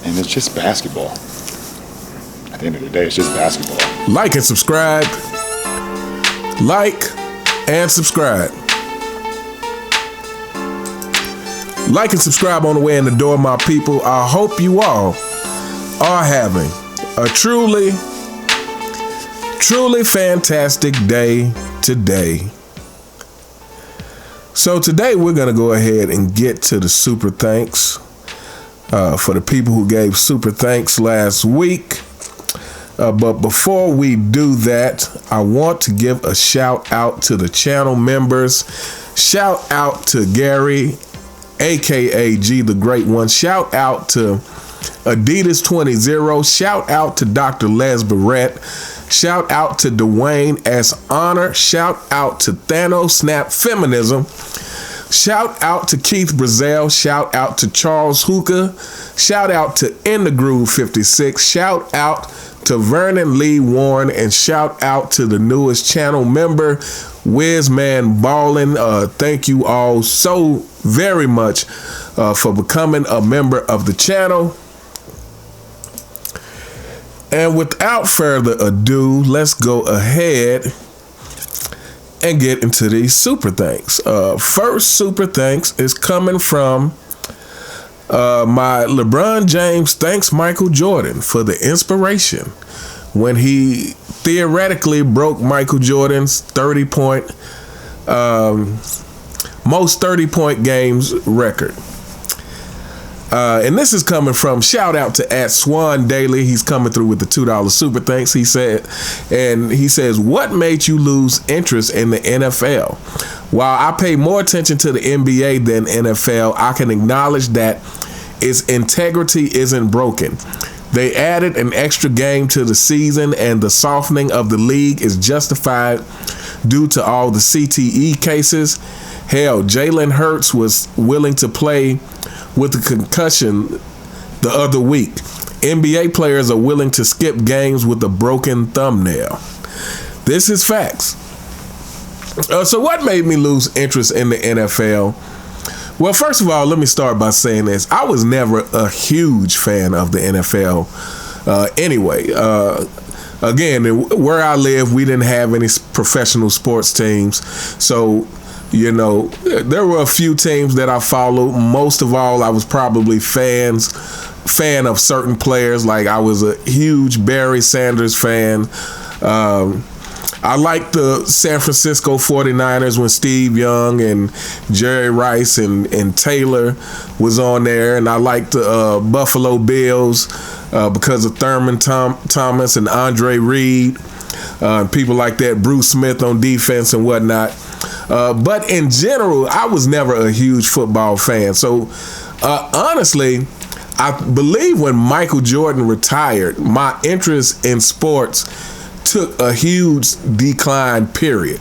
And it's just basketball. At the end of the day, it's just basketball. Like and subscribe. Like and subscribe. Like and subscribe on the way in the door, my people. I hope you all are having a truly fantastic day today. So today we're going to go ahead and get to the super thanks for the people who gave super thanks last week. But before we do that, I want to give a shout out to the channel members. Shout out to Gary, aka G the Great One. Shout out to Adidas20. Shout out to Dr. Les Barrett. Shout out to Dwayne S. Honor. Shout out to Thanos Snap Feminism. Shout out to Keith Brazell. Shout out to Charles Hooker. Shout out to In the Groove 56. Shout out to Vernon Lee Warren. And shout out to the newest channel member, Wizman Ballin. Thank you all so very much for becoming a member of the channel. And without further ado, let's go ahead and get into these super thanks. First super thanks is coming from my LeBron James thanks Michael Jordan for the inspiration when he theoretically broke Michael Jordan's 30-point most 30-point games record. And this is coming from, shout out to @Swan Daily. He's coming through with the $2 super thanks. He says, what made you lose interest in the NFL? While I pay more attention to the NBA than NFL, I can acknowledge that its integrity isn't broken. They added an extra game to the season, and the softening of the league is justified due to all the CTE cases. Hell, Jalen Hurts was willing to play with a concussion the other week. NBA players are willing to skip games with a broken thumbnail. This is facts. So what made me lose interest in the NFL? Well, first of all, let me start by saying this. I was never a huge fan of the NFL. Anyway, again, where I live, we didn't have any professional sports teams. So, you know, there were a few teams that I followed. Most of all, I was probably fan of certain players. Like I was a huge Barry Sanders fan. I liked the San Francisco 49ers when Steve Young and Jerry Rice and Taylor was on there. And I liked the Buffalo Bills because of Thurman Thomas and Andre Reed, people like that, Bruce Smith on defense and whatnot. But in general, I was never a huge football fan. So honestly, I believe when Michael Jordan retired, my interest in sports took a huge decline, period.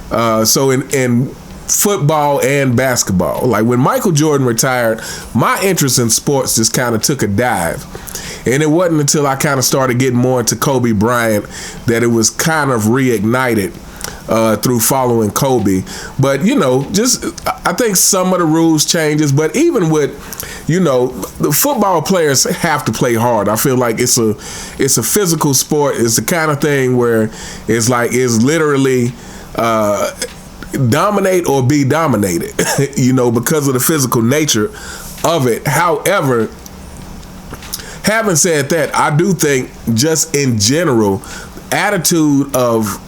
So in football and basketball, like when Michael Jordan retired, my interest in sports just kind of took a dive. And it wasn't until I kind of started getting more into Kobe Bryant that it was kind of reignited through following Kobe. But, you know, just I think some of the rules changes. But even with, you know, the football players have to play hard. I feel like it's a physical sport. It's the kind of thing where it's literally dominate or be dominated, you know, because of the physical nature of it. However, having said that, I do think just in general, attitude of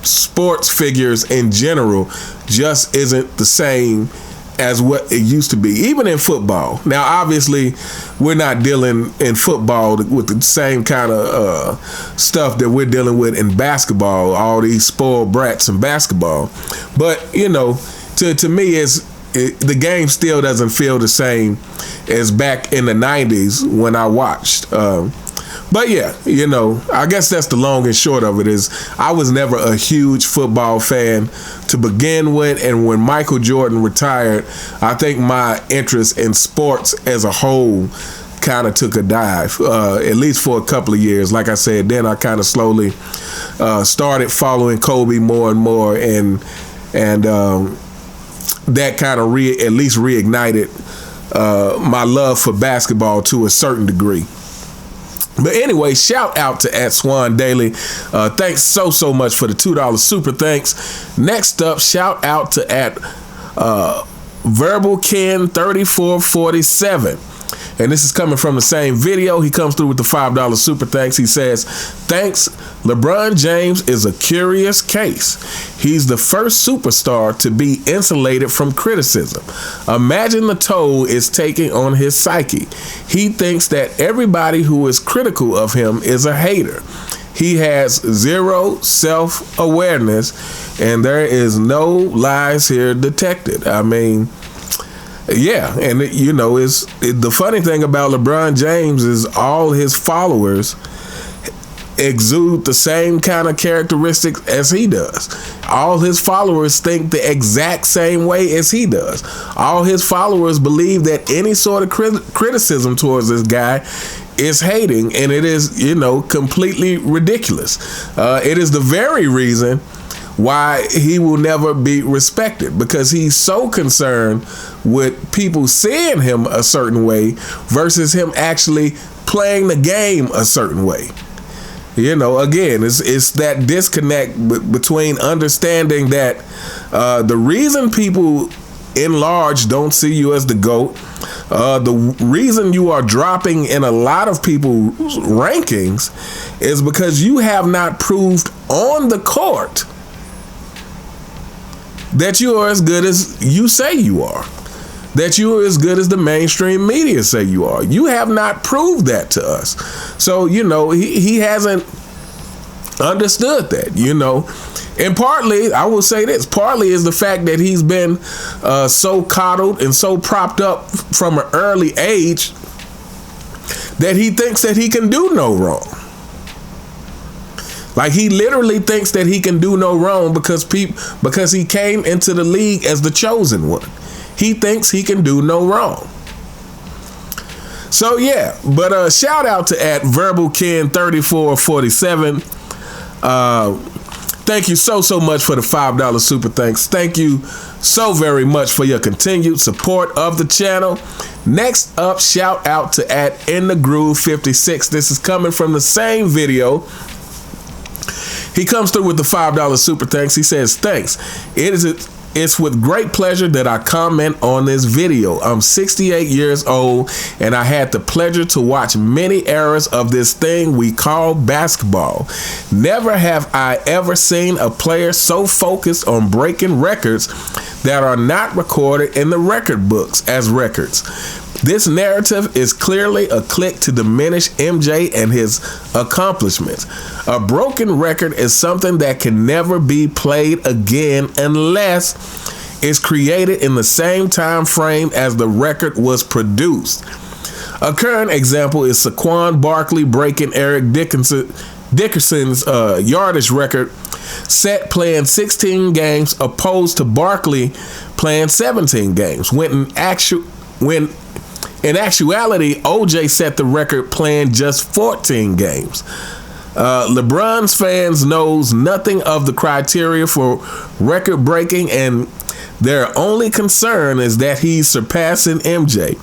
sports figures in general just isn't the same as what it used to be, even in football. Now, obviously, we're not dealing in football with the same kind of stuff that we're dealing with in basketball, all these spoiled brats in basketball. But, you know, to me, the game still doesn't feel the same as back in the 90s when I watched. But yeah, you know, I guess that's the long and short of it is I was never a huge football fan to begin with. And when Michael Jordan retired, I think my interest in sports as a whole kind of took a dive, at least for a couple of years. Like I said, then I kind of slowly started following Kobe more and more. And that kind of at least reignited my love for basketball to a certain degree. But anyway, shout out to @Swan Daily. Thanks so much for the $2 super thanks. Next up, shout out to Verbal Ken 3447. And this is coming from the same video. He comes through with the $5 super thanks. He says, thanks, LeBron James is a curious case. He's the first superstar to be insulated from criticism. Imagine the toll it's taking on his psyche. He thinks that everybody who is critical of him is a hater. He has zero self-awareness, and there is no lies here detected. I mean, yeah, and the funny thing about LeBron James is all his followers exude the same kind of characteristics as he does. All his followers think the exact same way as he does. All his followers believe that any sort of criticism towards this guy is hating, and it is, completely ridiculous. It is the very reason why he will never be respected, because he's so concerned with people seeing him a certain way versus him actually playing the game a certain way. Again, it's that disconnect between understanding that the reason people in large don't see you as the GOAT, the reason you are dropping in a lot of people's rankings is because you have not proved on the court that you are as good as you say you are, that you are as good as the mainstream media say you are. You have not proved that to us. So, he hasn't understood that, And partly, I will say this, partly is the fact that he's been so coddled and so propped up from an early age that he thinks that he can do no wrong. Like, he literally thinks that he can do no wrong because he came into the league as the chosen one. He thinks he can do no wrong. So yeah, but shout out to @Verbal Ken 3447. Thank you so much for the $5 super thanks. Thank you so very much for your continued support of the channel. Next up, shout out to @InTheGroove56. This is coming from the same video. He comes through with the $5 super thanks. He says, thanks. It's with great pleasure that I comment on this video. I'm 68 years old, and I had the pleasure to watch many eras of this thing we call basketball. Never have I ever seen a player so focused on breaking records that are not recorded in the record books as records. This narrative is clearly a click to diminish MJ and his accomplishments. A broken record is something that can never be played again unless it's created in the same time frame as the record was produced. A current example is Saquon Barkley breaking Eric Dickerson's yardage record, set playing 16 games opposed to Barkley playing 17 games. When in actuality, OJ set the record playing just 14 games. LeBron's fans knows nothing of the criteria for record breaking, and their only concern is that he's surpassing MJ.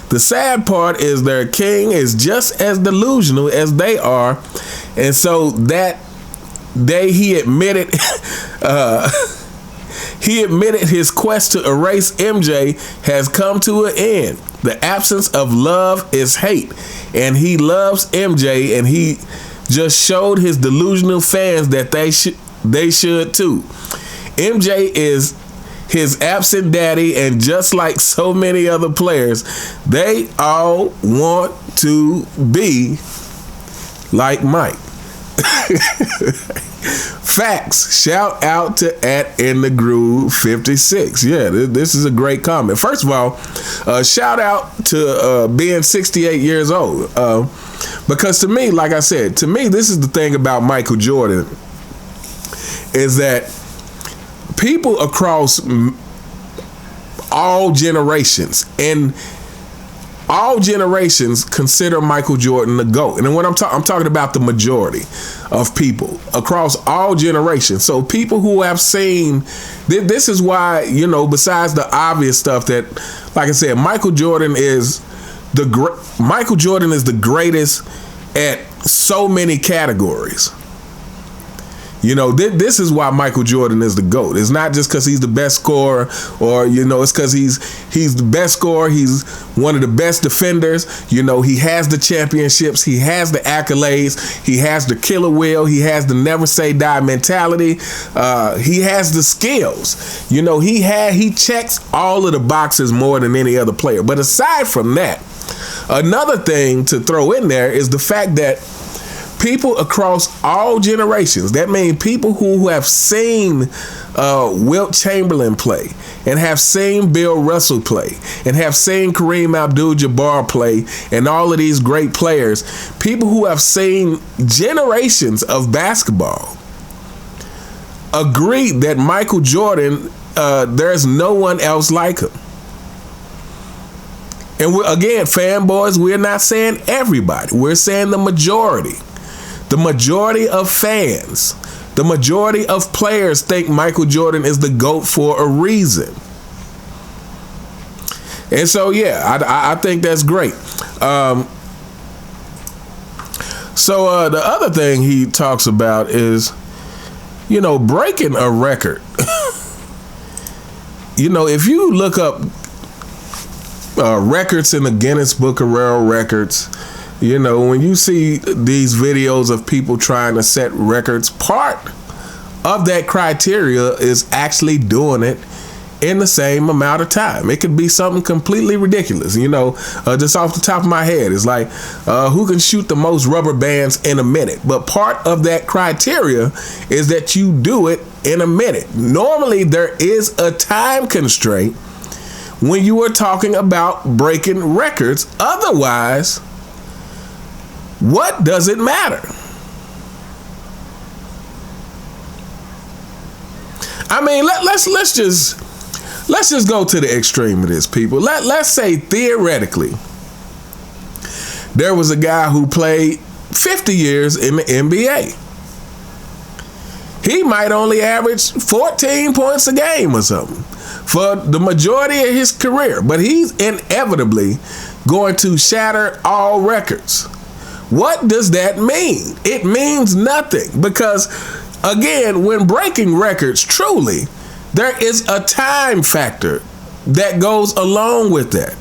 The sad part is their king is just as delusional as they are, and so that day he admitted his quest to erase MJ has come to an end. The absence of love is hate, and he loves MJ, and he just showed his delusional fans that they should too. MJ is his absent daddy, and just like so many other players, they all want to be like Mike. Facts. Shout out to @InTheGroove56. Yeah, this is a great comment. First of all, shout out to being 68 years old. Because to me, like I said, this is the thing about Michael Jordan, is that people across all generations, and all generations consider Michael Jordan the GOAT. And when I'm talking about the majority of people across all generations. So people who have seen, this is why, besides the obvious stuff that, like I said, Michael Jordan is the greatest at so many categories. This is why Michael Jordan is the GOAT. It's not just because he's the best scorer, or it's because he's the best scorer. He's one of the best defenders. He has the championships. He has the accolades. He has the killer will. He has the never say die mentality. He has the skills. He checks all of the boxes more than any other player. But aside from that, another thing to throw in there is the fact that people across all generations, that means people who have seen Wilt Chamberlain play, and have seen Bill Russell play, and have seen Kareem Abdul-Jabbar play, and all of these great players, people who have seen generations of basketball, agree that Michael Jordan, there's no one else like him. And again, fanboys, we're not saying everybody. We're saying the majority. The majority of fans, the majority of players think Michael Jordan is the GOAT for a reason. And so, yeah, I think that's great. So the other thing he talks about is, breaking a record. If you look up records in the Guinness Book of World Records, when you see these videos of people trying to set records, part of that criteria is actually doing it in the same amount of time. It could be something completely ridiculous. Just off the top of my head, it's like, who can shoot the most rubber bands in a minute? But part of that criteria is that you do it in a minute. Normally, there is a time constraint when you are talking about breaking records. Otherwise, what does it matter? I mean, let's just go to the extreme of this, people. Let's say theoretically there was a guy who played 50 years in the NBA. He might only average 14 points a game or something for the majority of his career, but he's inevitably going to shatter all records. What does that mean? It means nothing, because, again, when breaking records, truly, there is a time factor that goes along with that.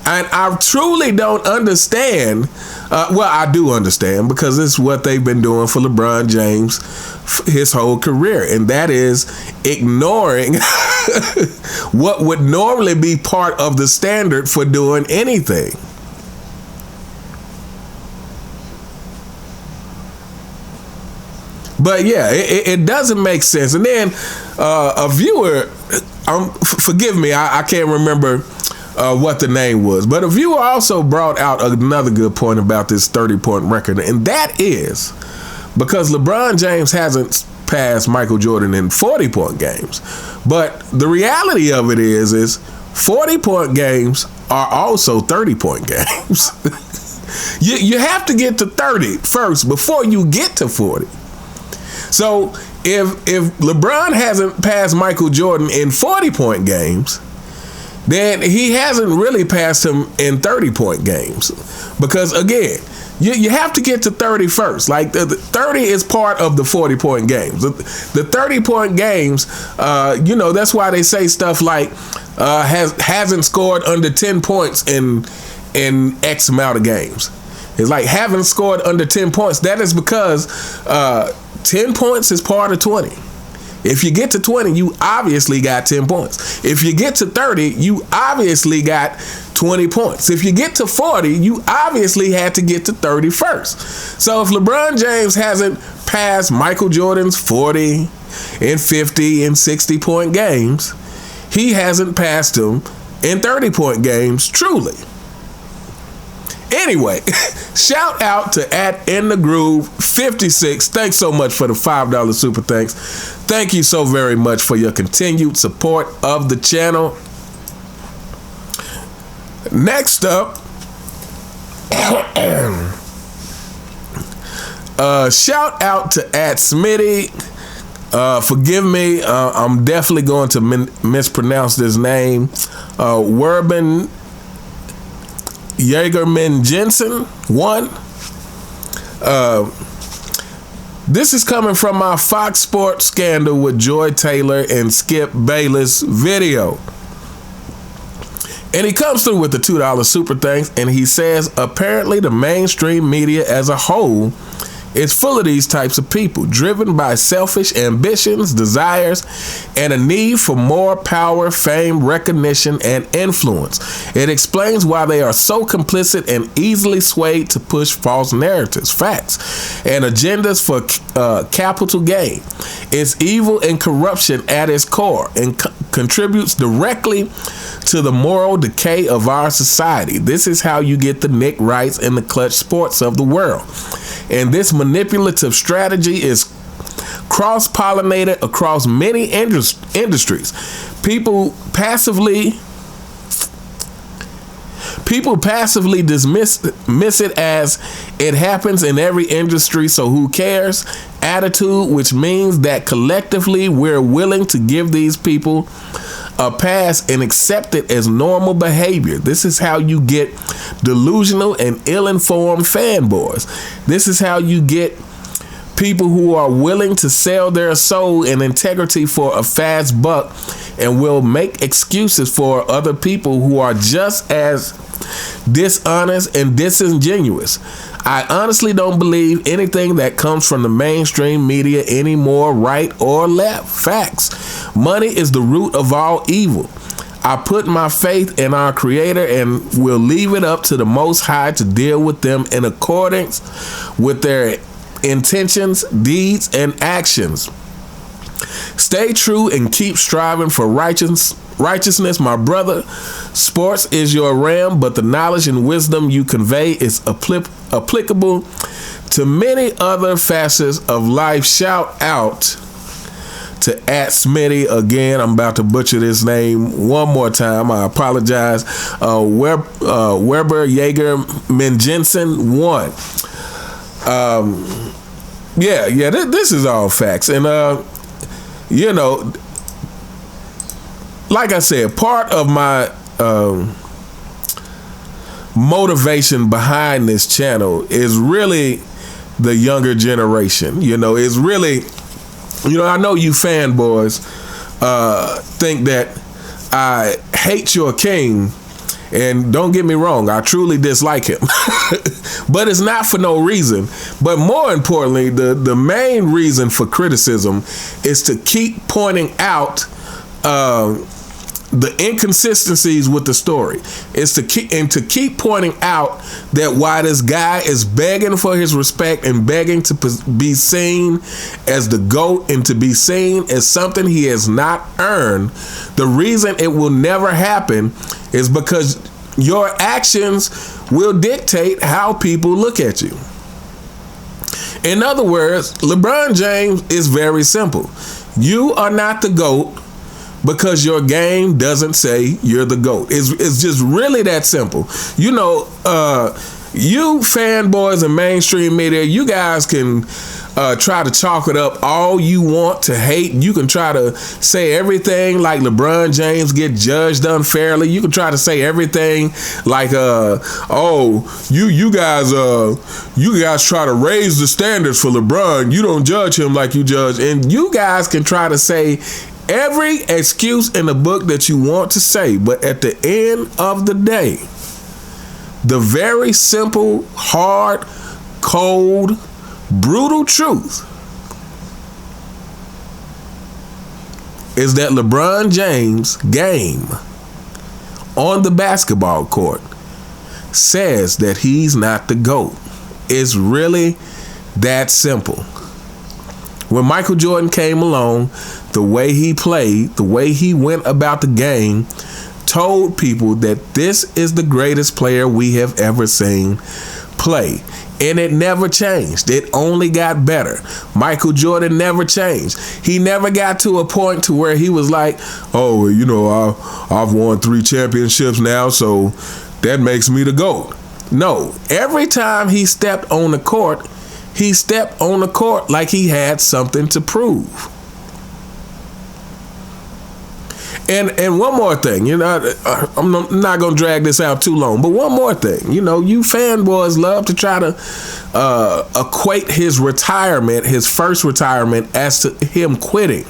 And I truly don't understand. Well, I do understand, because it's what they've been doing for LeBron James his whole career, and that is ignoring what would normally be part of the standard for doing anything. But yeah, it doesn't make sense. And then a viewer, forgive me, I can't remember what the name was, but a viewer also brought out another good point about this 30-point record, and that is because LeBron James hasn't passed Michael Jordan in 40-point games. But the reality of it is 40-point games are also 30-point games. You have to get to 30 first before you get to 40. So if LeBron hasn't passed Michael Jordan in 40-point games, then he hasn't really passed him in 30-point games. Because, again, you have to get to 30 first. Like, the 30 is part of the 40-point games. The 30-point games, that's why they say stuff like hasn't scored under 10 points in X amount of games. It's like, haven't scored under 10 points. That is because 10 points is part of 20. If you get to 20, you obviously got 10 points. If you get to 30, you obviously got 20 points. If you get to 40, you obviously had to get to 30 first. So if LeBron James hasn't passed Michael Jordan's 40 and 50 and 60-point games, he hasn't passed him in 30-point games, truly. Anyway, shout out to @InTheGroove56. Thanks so much for the $5 super thanks. Thank you so very much for your continued support of the channel. Next up, shout out to @Smitty. Forgive me, I'm definitely going to mispronounce this name. Werben Jagerman Jensen 1. This is coming from my Fox Sports scandal with Joy Taylor and Skip Bayless video. And he comes through with the $2 super thanks, and he says, apparently the mainstream media as a whole is full of these types of people, driven by selfish ambitions, desires, and a need for more power, fame, recognition, and influence. It explains why they are so complicit and easily swayed to push false narratives, facts, and agendas for capital gain. It's evil and corruption at its core and contributes directly to the moral decay of our society. This is how you get the Nick Wrights and the Clutch Sports of the world. And this manipulative strategy is cross-pollinated across many industries. People passively dismiss it as it happens in every industry, so who cares? Attitude, which means that collectively we're willing to give these people a pass and accept it as normal behavior. This is how you get delusional and ill-informed fanboys. This is how you get people who are willing to sell their soul and integrity for a fast buck and will make excuses for other people who are just as dishonest and disingenuous. I honestly don't believe anything that comes from the mainstream media anymore, right or left. Facts. Money is the root of all evil. I put my faith in our Creator and will leave it up to the Most High to deal with them in accordance with their intentions, deeds, and actions. Stay true and keep striving for righteousness, my brother. Sports is your realm, but the knowledge and wisdom you convey is applicable to many other facets of life. Shout out to @Smitty. Again, I'm about to butcher this name one more time. I apologize. Weber Jaeger Menjensen 1. This is all facts. And, like I said, part of my motivation behind this channel is really the younger generation. It's really, I know you fanboys think that I hate your king, and don't get me wrong, I truly dislike him. But it's not for no reason. But more importantly, the main reason for criticism is to keep pointing out the inconsistencies with the story. It's to keep pointing out that why this guy is begging for his respect and begging to be seen as the GOAT and to be seen as something he has not earned. The reason it will never happen is because your actions will dictate how people look at you. In other words, LeBron James is very simple. You are not the GOAT because your game doesn't say you're the GOAT. It's just really that simple. You fanboys and mainstream media, you guys can try to chalk it up all you want to hate. You can try to say everything like LeBron James get judged unfairly. You can try to say everything like, you guys try to raise the standards for LeBron. You don't judge him like you judge. And you guys can try to say every excuse in the book that you want to say. But at the end of the day, the very simple, hard, cold, brutal truth is that LeBron James' game on the basketball court says that he's not the GOAT. It's really that simple. When Michael Jordan came along, the way he played, the way he went about the game, told people that this is the greatest player we have ever seen play. And it never changed. It only got better. Michael Jordan never changed. He never got to a point to where he was like, I've won 3 championships now, so that makes me the GOAT. No, every time he stepped on the court like he had something to prove. And one more thing, I'm not going to drag this out too long, but one more thing, you fanboys love to try to equate his retirement, his first retirement, as to him quitting.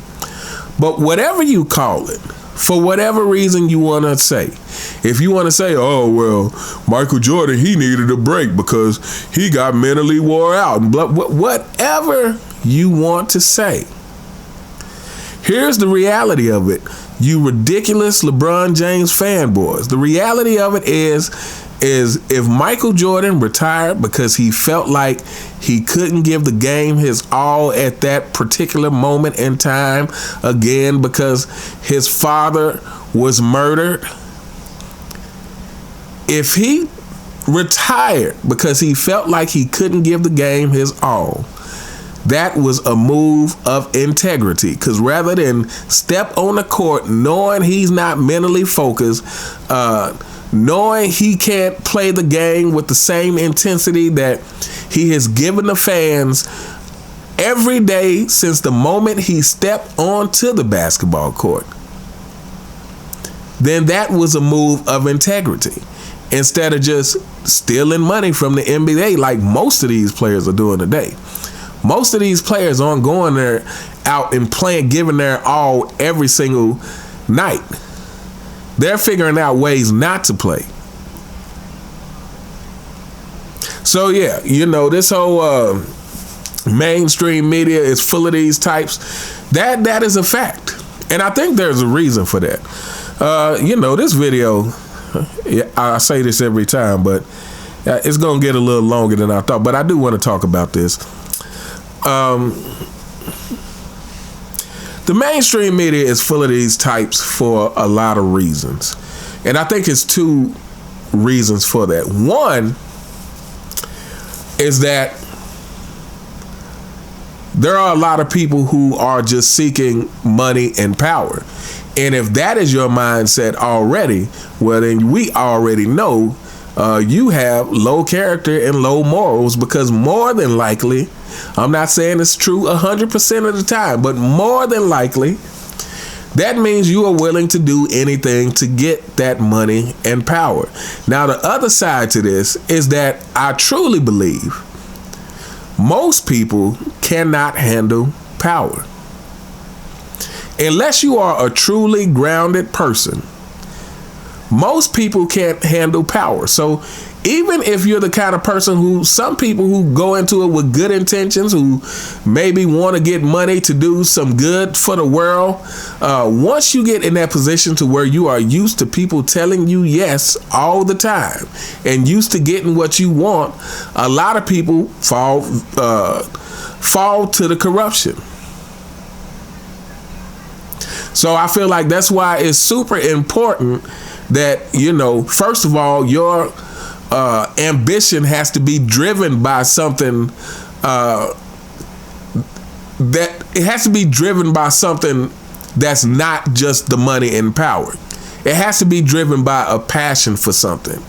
But whatever you call it, for whatever reason you want to say, if you want to say, oh, well, Michael Jordan, he needed a break because he got mentally wore out, whatever you want to say, here's the reality of it. You ridiculous LeBron James fanboys. The reality of it is if Michael Jordan retired because he felt like he couldn't give the game his all at that particular moment in time, again, because his father was murdered, if he retired because he felt like he couldn't give the game his all, that was a move of integrity, because rather than step on the court knowing he's not mentally focused, knowing he can't play the game with the same intensity that he has given the fans every day since the moment he stepped onto the basketball court, then that was a move of integrity. Instead of just stealing money from the NBA like most of these players are doing today. Most of these players aren't going there out and playing, giving their all every single night. They're figuring out ways not to play. So yeah, this whole mainstream media is full of these types. That is a fact. And I think there's a reason for that. This video, I say this every time, but it's going to get a little longer than I thought. But I do want to talk about this. The mainstream media is full of these types for a lot of reasons. And I think it's two reasons for that. One is that there are a lot of people who are just seeking money and power. And if that is your mindset already, well, then we already know you have low character and low morals, because more than likely, I'm not saying it's true 100% of the time, but more than likely, that means you are willing to do anything to get that money and power. Now, the other side to this is that I truly believe most people cannot handle power. Unless you are a truly grounded person, most people can't handle power. So even if you're the kind of person who, some people who go into it with good intentions, who maybe want to get money to do some good for the world, once you get in that position to where you are used to people telling you yes all the time and used to getting what you want, a lot of people fall to the corruption. So I feel like that's why it's super important that, first of all, your ambition has to be driven by something that's not just the money and power. It has to be driven by a passion for something.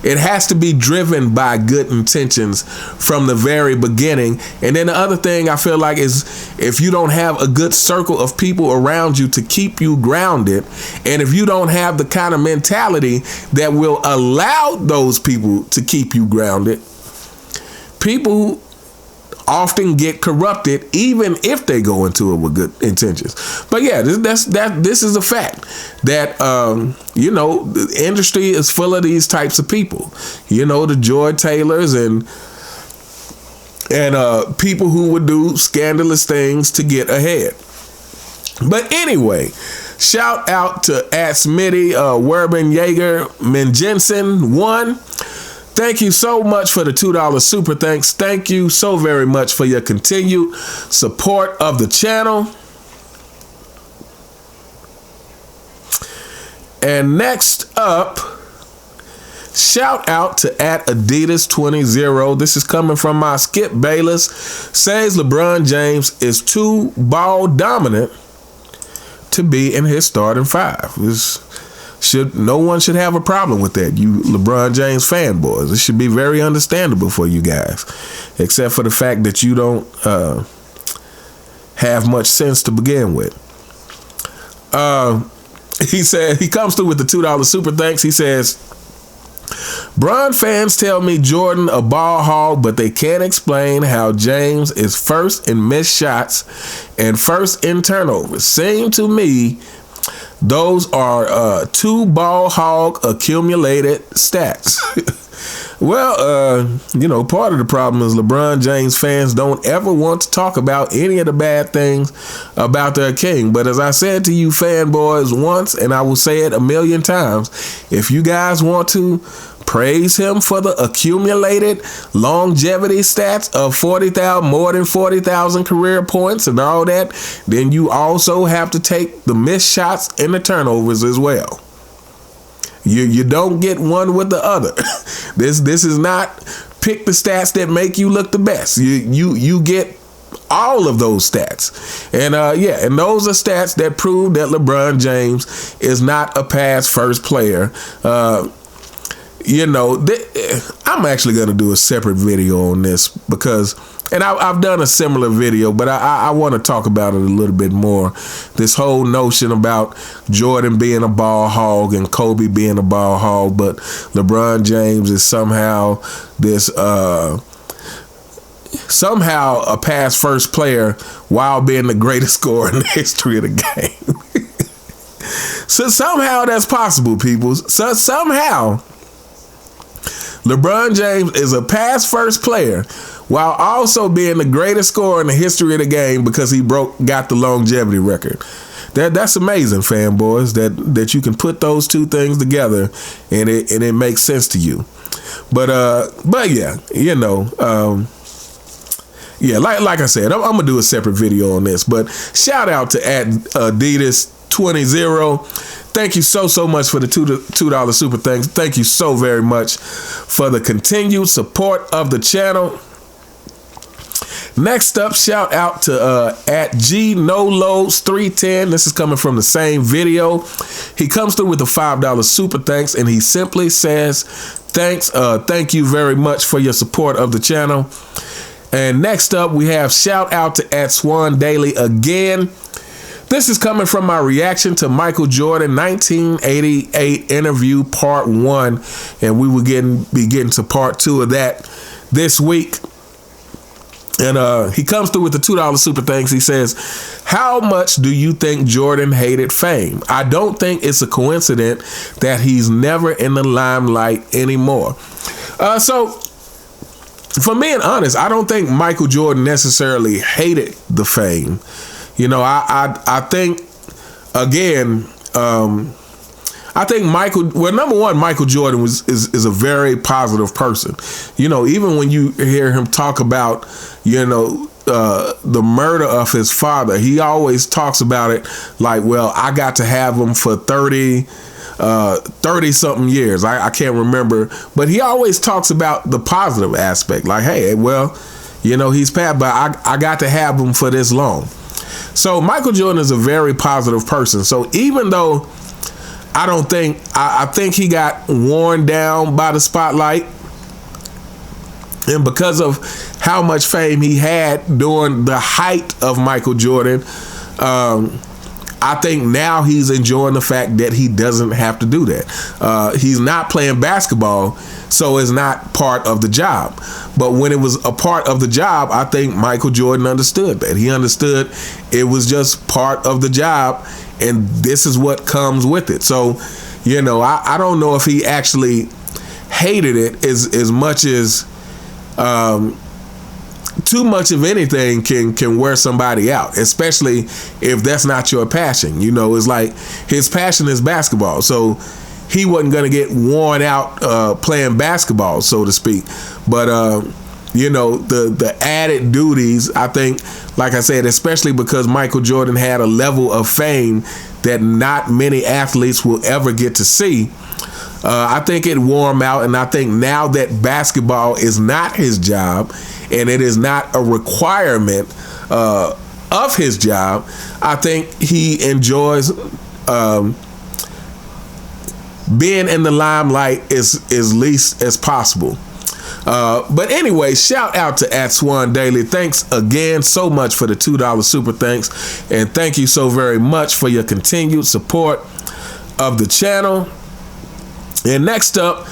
It has to be driven by good intentions from the very beginning. And then the other thing I feel like is, if you don't have a good circle of people around you to keep you grounded, and if you don't have the kind of mentality that will allow those people to keep you grounded, people often get corrupted even if they go into it with good intentions. But yeah, this is a fact that the industry is full of these types of people. The Joy Taylors and people who would do scandalous things to get ahead. But anyway, shout out to @Smitty Werben Menjensen 1. Thank you so much for the $2 super thanks. Thank you so very much for your continued support of the channel. And next up, shout out to @Adidas20. This is coming from my Skip Bayless. Says LeBron James is too ball dominant to be in his starting five. No one should have a problem with that. You LeBron James fanboys, it should be very understandable for you guys, except for the fact that you don't have much sense to begin with. He said he comes through with the $2 super thanks. He says, Bron fans tell me Jordan a ball hog, but they can't explain how James is first in missed shots and first in turnovers. Seem to me those are two ball hog accumulated stats. Well, part of the problem is LeBron James fans don't ever want to talk about any of the bad things about their king. But as I said to you fanboys once, and I will say it a million times, if you guys want to praise him for the accumulated longevity stats of more than 40,000 career points and all that, then you also have to take the missed shots and the turnovers as well. You don't get one with the other. This is not pick the stats that make you look the best. You get all of those stats. And and those are stats that prove that LeBron James is not a pass first player. I'm actually going to do a separate video on this because, and I've done a similar video, but I want to talk about it a little bit more. This whole notion about Jordan being a ball hog and Kobe being a ball hog, but LeBron James is somehow a pass first player while being the greatest scorer in the history of the game. So somehow that's possible, people. So somehow LeBron James is a pass first player while also being the greatest scorer in the history of the game because he got the longevity record. That's amazing, fanboys, that you can put those two things together and it makes sense to you. But yeah, like I said, I'm gonna do a separate video on this. But shout out to Adidas20. Thank you so much for the $2 super thanks. Thank you so very much for the continued support of the channel. Next up, shout out to at GNoLoads310. This is coming from the same video. He comes through with the $5 super thanks, and he simply says, thank you very much for your support of the channel. And next up, we have shout out to at Swan Daily again. This is coming from my reaction to Michael Jordan 1988 interview part 1, and we will be getting to part 2 of that this week. And he comes through with the $2 super thanks. He says, how much do you think Jordan hated fame? I don't think it's a coincidence that he's never in the limelight anymore. So for being honest, I don't think Michael Jordan necessarily hated the fame. I think, again, I think number one, Michael Jordan is a very positive person. Even when you hear him talk about, the murder of his father, he always talks about it like, well, I got to have him for 30 something years. I can't remember, but he always talks about the positive aspect. Like, hey, well, he's bad, but I got to have him for this long. So Michael Jordan is a very positive person. So even though I think he got worn down by the spotlight, and because of how much fame he had during the height of Michael Jordan, I think now he's enjoying the fact that he doesn't have to do that. He's not playing basketball, so it's not part of the job. But when it was a part of the job, I think Michael Jordan understood that. He understood it was just part of the job, and this is what comes with it. So, I don't know if he actually hated it as much as too much of anything can wear somebody out, especially if that's not your passion. It's like his passion is basketball, so he wasn't going to get worn out playing basketball, so to speak. But the added duties, I think, like I said, especially because Michael Jordan had a level of fame that not many athletes will ever get to see, I think it wore him out. And I think now that basketball is not his job and it is not a requirement of his job, I think he enjoys being in the limelight as least as possible. But anyway, shout out to @Swan Daily. Thanks again so much for the $2 super thanks. And thank you so very much for your continued support of the channel. And next up,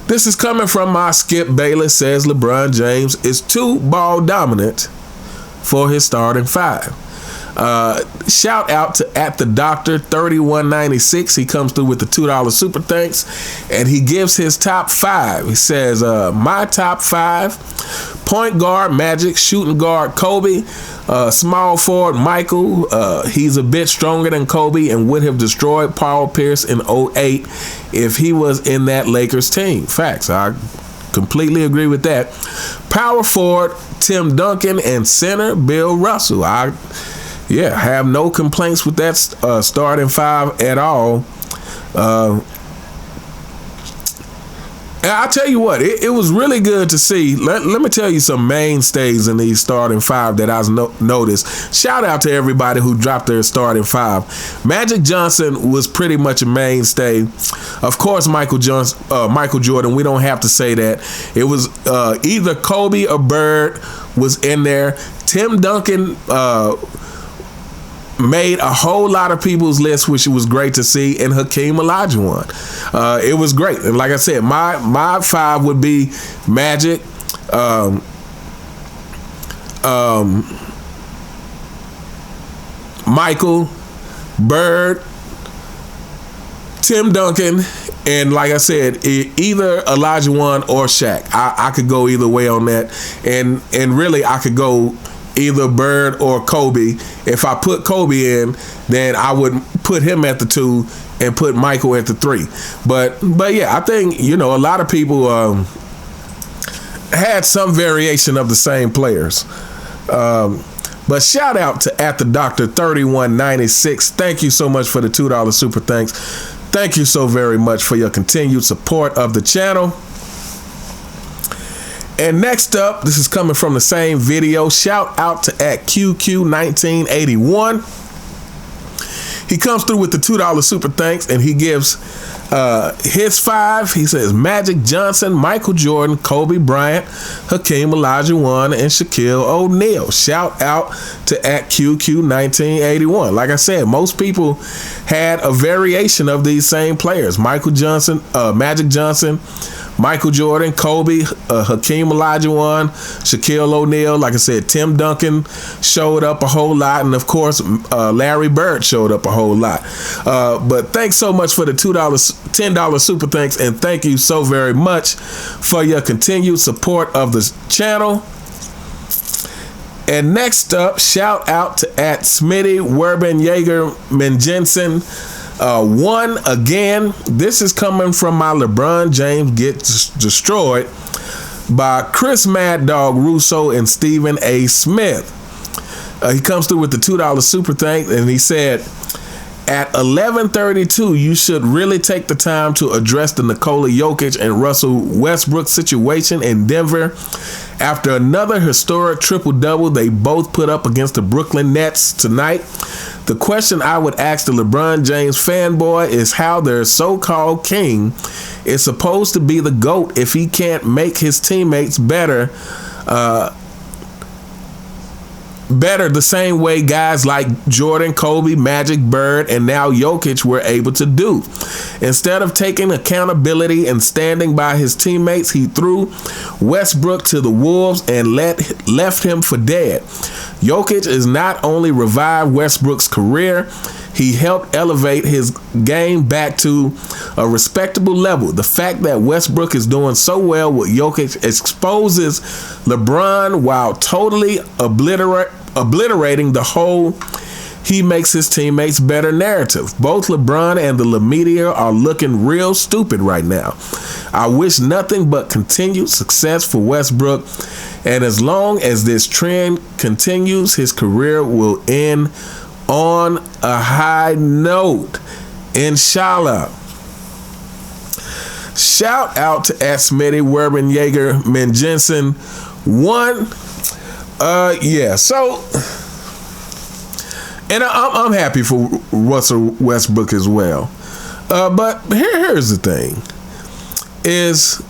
this is coming from my Skip Bayless. Says LeBron James is too ball dominant for his starting five. Shout out to @TheDoctor3196. He comes through with the $2 super thanks, and he gives his top five. He says, my top five: point guard Magic, shooting guard Kobe, small forward Michael. He's a bit stronger than Kobe and would have destroyed Paul Pierce in 2008 if he was in that Lakers team. Facts. I completely agree with that. Power forward Tim Duncan, and center Bill Russell. Have no complaints with that starting five at all. And I'll tell you what, it was really good to see. Let me tell you some mainstays in these starting five that I've noticed. Shout out to everybody who dropped their starting five. Magic Johnson was pretty much a mainstay. Of course, Michael Jordan, we don't have to say that. It was either Kobe or Bird was in there. Tim Duncan made a whole lot of people's list, which was great to see, and Hakeem Olajuwon. It was great. And like I said, my five would be Magic, Michael, Bird, Tim Duncan, and like I said, either Olajuwon or Shaq. I could go either way on that. And really, I could go either Bird or Kobe. If I put Kobe in, then I would put him at the 2 and put Michael at the 3. But yeah, I think, a lot of people had some variation of the same players. But shout out to @TheDoctor3196. Thank you so much for the $2 super thanks. Thank you so very much for your continued support of the channel. And next up, this is coming from the same video. Shout out to @QQ1981. He comes through with the $2 super thanks, and he gives his five. He says Magic Johnson, Michael Jordan, Kobe Bryant, Hakeem Olajuwon, and Shaquille O'Neal. Shout out to @QQ1981. Like I said, most people had a variation of these same players. Magic Johnson, Michael Jordan, Kobe, Hakeem Olajuwon, Shaquille O'Neal. Like I said, Tim Duncan showed up a whole lot, and of course, Larry Bird showed up a whole lot. But thanks so much for the $10 super thanks, and thank you so very much for your continued support of the channel. And next up, shout out to @Smitty Werbenjager Menjensen. One again. This is coming from my LeBron James gets destroyed by Chris Mad Dog Russo and Stephen A. Smith. He comes through with the $2 super thank, and he said, at 11:32, you should really take the time to address the Nikola Jokic and Russell Westbrook situation in Denver. After another historic triple-double they both put up against the Brooklyn Nets tonight, the question I would ask the LeBron James fanboy is how their so-called king is supposed to be the GOAT if he can't make his teammates better the same way guys like Jordan, Kobe, Magic, Bird, and now Jokic were able to do. Instead of taking accountability and standing by his teammates, he threw Westbrook to the wolves and left him for dead. Jokic has not only revived Westbrook's career, he helped elevate his game back to a respectable level. The fact that Westbrook is doing so well with Jokic exposes LeBron while totally obliterating the whole he makes his teammates better narrative. Both LeBron and the media are looking real stupid right now. I wish nothing but continued success for Westbrook, and as long as this trend continues, his career will end on a high note, inshallah. Shout out to @Smitty Werbenjager Menjensen. So, and I'm happy for Russell Westbrook as well. But here's the thing: is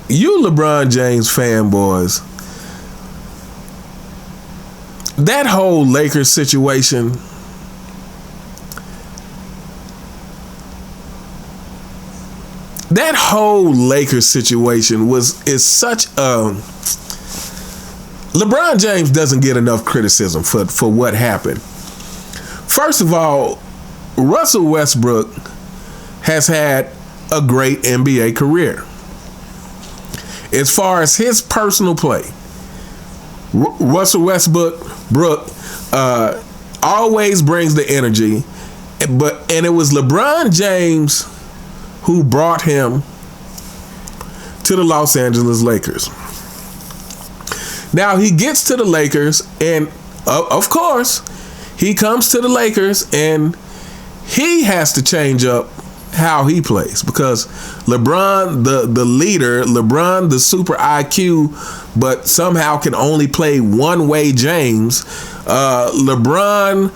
you LeBron James fanboys, that whole Lakers situation, is such a... LeBron James doesn't get enough criticism for what happened. First of all, Russell Westbrook has had a great NBA career. As far as his personal play, Russell Westbrook always brings the energy, and it was LeBron James who brought him to the Los Angeles Lakers. Now he gets to the Lakers, and of course, he comes to the Lakers, and he has to change up how he plays, because LeBron, the leader, LeBron, the super IQ, but somehow can only play one-way James. LeBron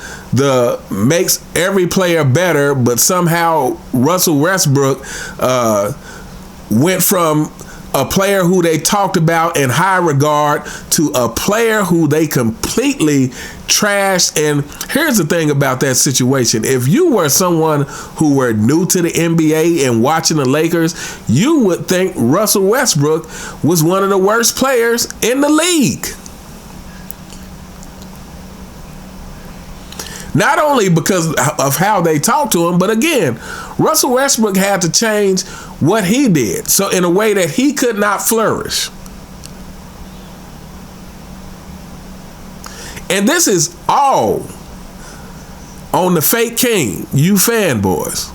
makes every player better, but somehow Russell Westbrook went from a player who they talked about in high regard to a player who they completely trashed. And here's the thing about that situation: if you were someone who were new to the NBA and watching the Lakers, you would think Russell Westbrook was one of the worst players in the league. Not only because of how they talked to him, but again, Russell Westbrook had to change what he did, so in a way that he could not flourish. And this is all on the fake king, you fanboys.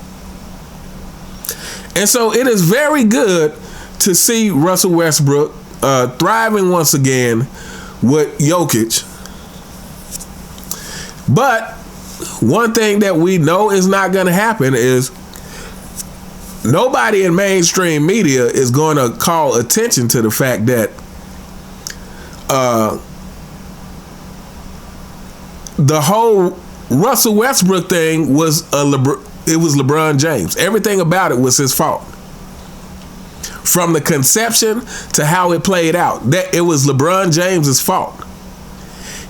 And so it is very good to see Russell Westbrook thriving once again with Jokic. But one thing that we know is not going to happen is nobody in mainstream media is going to call attention to the fact that the whole Russell Westbrook thing was LeBron James. Everything about it was his fault. From the conception to how it played out, that it was LeBron James's fault.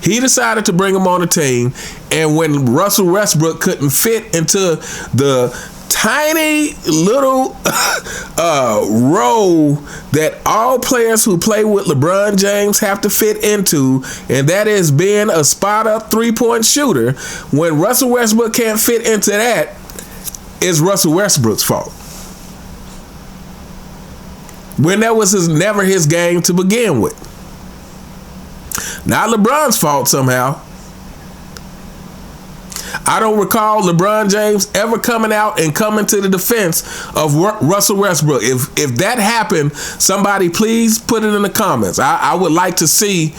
He decided to bring him on the team, and when Russell Westbrook couldn't fit into the tiny little role that all players who play with LeBron James have to fit into, and that is being a spot-up three-point shooter, when Russell Westbrook can't fit into that, it's Russell Westbrook's fault. When that was never his game to begin with. Not LeBron's fault somehow. I don't recall LeBron James ever coming out and coming to the defense of Russell Westbrook. If that happened, somebody please put it in the comments. I would like to see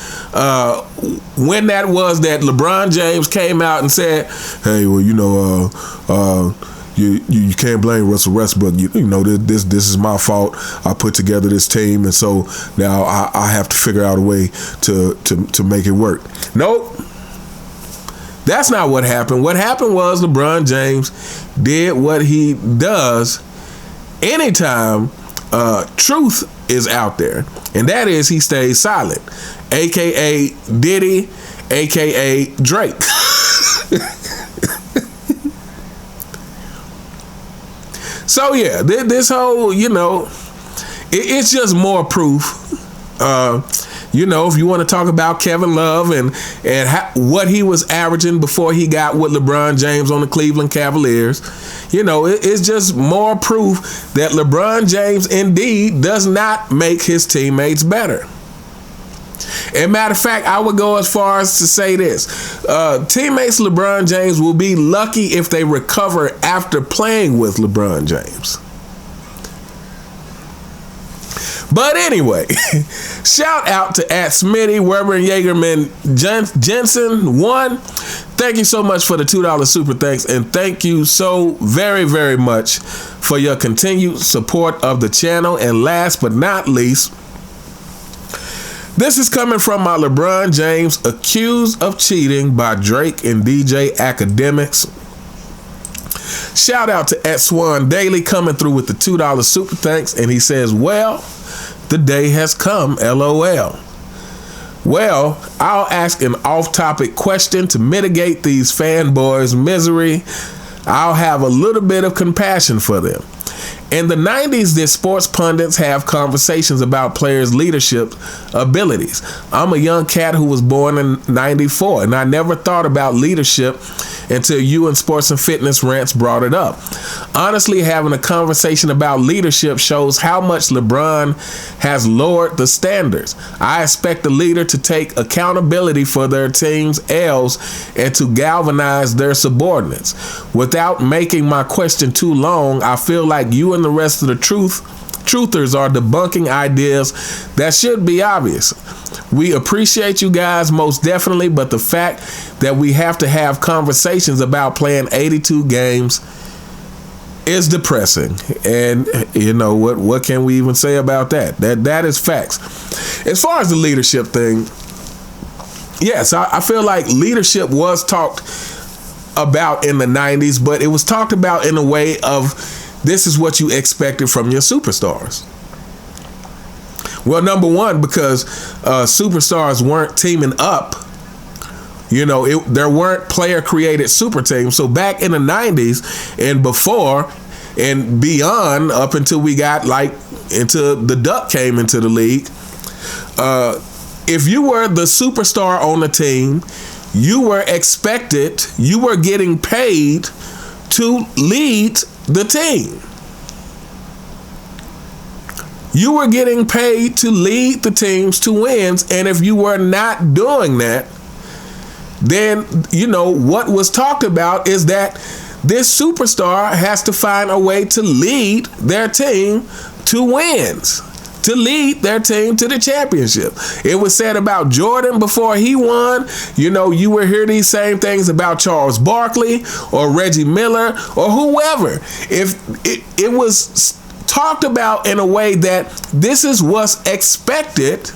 when that was that LeBron James came out and said, hey, well, you know, you can't blame Russell Westbrook. You know, this is my fault. I put together this team, and so now I have to figure out a way to make it work. Nope. That's not what happened. What happened was LeBron James did what he does anytime truth is out there, and that is he stays silent, a.k.a. Diddy, a.k.a. Drake. So yeah, this whole, you know, it's just more proof. You know, if you want to talk about Kevin Love and what he was averaging before he got with LeBron James on the Cleveland Cavaliers, you know, it's just more proof that LeBron James indeed does not make his teammates better. And matter of fact, I would go as far as to say this. Teammates LeBron James will be lucky if they recover after playing with LeBron James. But anyway, shout out to @Smitty, Weber, and Jaegerman Jensen 1. Thank you so much for the $2 super thanks, and thank you so very, very much for your continued support of the channel. And last but not least, this is coming from my LeBron James accused of cheating by Drake and DJ Academics. Shout out to @Swan Daily coming through with the $2 super thanks, and he says, well, the day has come, LOL. Well, I'll ask an off-topic question to mitigate these fanboys' misery. I'll have a little bit of compassion for them. In the 90s, did sports pundits have conversations about players' leadership abilities? I'm a young cat who was born in 94, and I never thought about leadership until you and Sports and Fitness Rants brought it up. Honestly, having a conversation about leadership shows how much LeBron has lowered the standards. I expect the leader to take accountability for their team's L's and to galvanize their subordinates. Without making my question too long, I feel like you and the rest of the truthers are debunking ideas that should be obvious. We appreciate you guys most definitely, but the fact that we have to have conversations about playing 82 games is depressing. And you know what can we even say about that? That is facts. As far as the leadership thing, yes, I feel like leadership was talked about in the 90s, but it was talked about in a way of this is what you expected from your superstars. Well, number one, because superstars weren't teaming up. You know, there weren't player-created super teams. So back in the 90s and before and beyond, up until we got into the Duck came into the league, if you were the superstar on the team, you were getting paid to lead the team. You were getting paid to lead the teams to wins, and if you were not doing that, then, you know, what was talked about is that this superstar has to find a way to lead their team to wins, to lead their team to the championship. It was said about Jordan before he won. You know, you would hear these same things about Charles Barkley or Reggie Miller or whoever. If it was talked about in a way that this is what's expected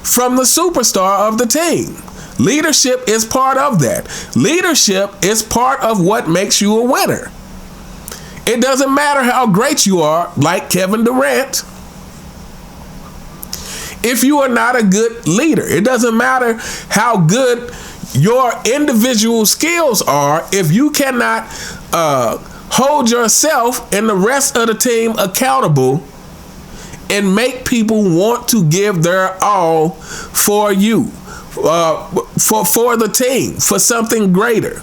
from the superstar of the team. Leadership is part of that. Leadership is part of what makes you a winner. It doesn't matter how great you are, like Kevin Durant, if you are not a good leader. It doesn't matter how good your individual skills are if you cannot hold yourself and the rest of the team accountable and make people want to give their all for you, for the team, for something greater,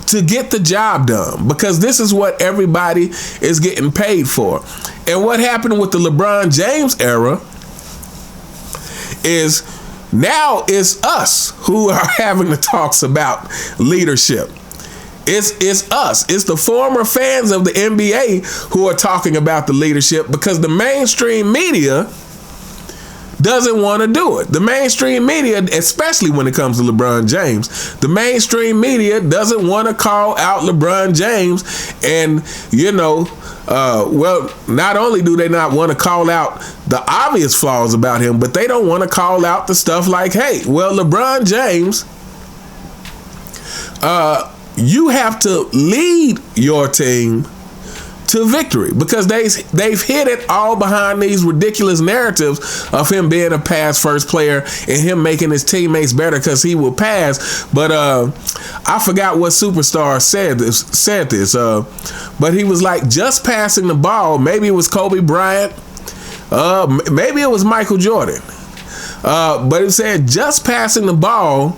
to get the job done, because this is what everybody is getting paid for. And what happened with the LeBron James era is now it's us who are having the talks about leadership. It's us. It's the former fans of the NBA who are talking about the leadership, because the mainstream media doesn't want to do it. The mainstream media, especially when it comes to LeBron James, the mainstream media doesn't want to call out LeBron James. And, you know, well, not only do they not want to call out the obvious flaws about him, but they don't want to call out the stuff like, hey, well, LeBron James, you have to lead your team to victory, because they've hid it all behind these ridiculous narratives of him being a pass first player and him making his teammates better because he will pass. But I forgot what superstar said this. But he was like, just passing the ball. Maybe it was Kobe Bryant. Maybe it was Michael Jordan. But it said just passing the ball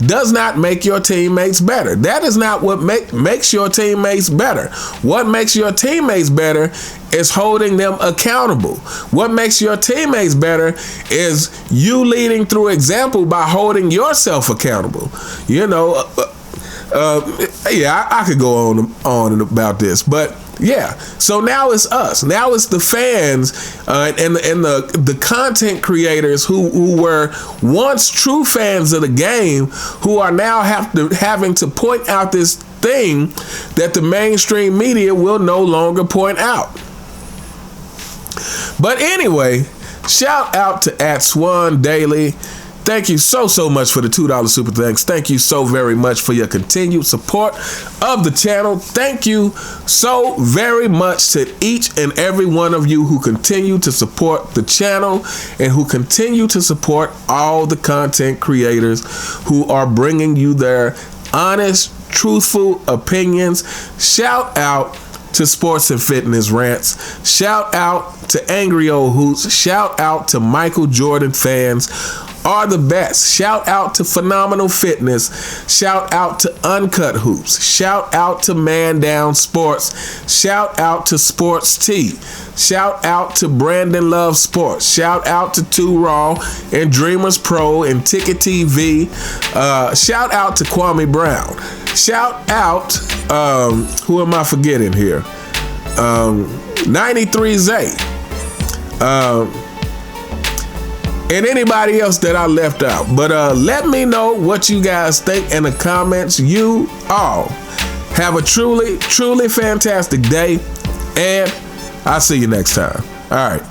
does not make your teammates better. That is not what makes your teammates better. What makes your teammates better is holding them accountable. What makes your teammates better is you leading through example by holding yourself accountable. You know, I could go on about this, but yeah. So now it's us. Now it's the fans and the content creators who were once true fans of the game, who are now having to point out this thing that the mainstream media will no longer point out. But anyway, shout out to @Swan Daily. thank you so much for the $2 super thanks. Thank you so very much for your continued support of the channel. Thank you so very much to each and every one of you who continue to support the channel and who continue to support all the content creators who are bringing you their honest, truthful opinions. Shout out to Sports and Fitness Rants. Shout out to Angry Old Hoots. Shout out to Michael Jordan fans are the best. Shout out to Phenomenal Fitness. Shout out to Uncut Hoops. Shout out to Man Down Sports. Shout out to Sports T. Shout out to Brandon Love Sports. Shout out to 2 Raw and Dreamers Pro and Ticket TV. Shout out to Kwame Brown. Shout out, who am I forgetting here? 93 Zay. And anybody else that I left out. But let me know what you guys think in the comments. You all have a truly, truly fantastic day. And I'll see you next time. All right.